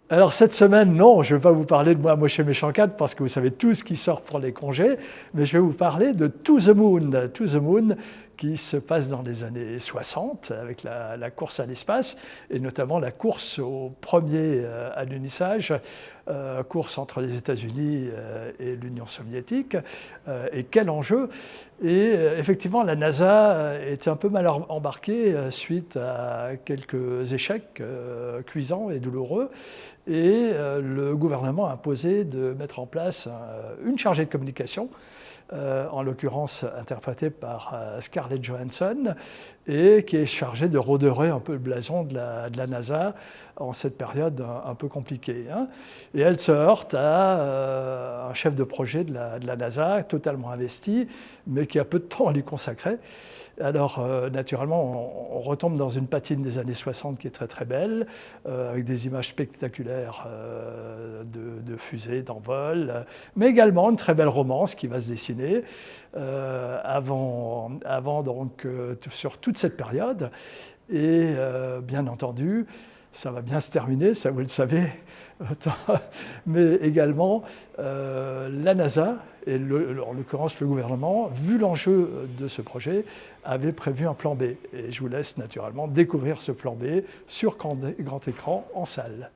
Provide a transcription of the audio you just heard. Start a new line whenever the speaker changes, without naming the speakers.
Alors cette semaine, non, je ne vais pas vous parler de moi, Moshe Méchant 4, parce que vous savez tout ce qui sort pour les congés, mais je vais vous parler de To the Moon. To the Moon, qui se passe dans les années 60, avec la course à l'espace, et notamment la course au premier alunissage, course entre les États-Unis et l'Union soviétique. Et quel enjeu! Et effectivement, la NASA était un peu mal embarquée suite à quelques échecs cuisants et douloureux. Et le gouvernement a imposé de mettre en place une chargée de communication, en l'occurrence interprétée par Scarlett Johansson, et qui est chargée de redorer un peu le blason de la NASA en cette période un peu compliquée. Hein. Et elle se heurte à un chef de projet de la NASA totalement investi, mais qui a peu de temps à lui consacrer. Alors, naturellement, on retombe dans une patine des années 60 qui est très très belle, avec des images spectaculaires de fusées, d'envol, mais également une très belle romance qui va se dessiner avant donc, sur toute cette période. Et bien entendu, ça va bien se terminer, ça vous le savez, mais également la NASA, et en l'occurrence le gouvernement, vu l'enjeu de ce projet, avait prévu un plan B. Et je vous laisse naturellement découvrir ce plan B sur grand écran en salle.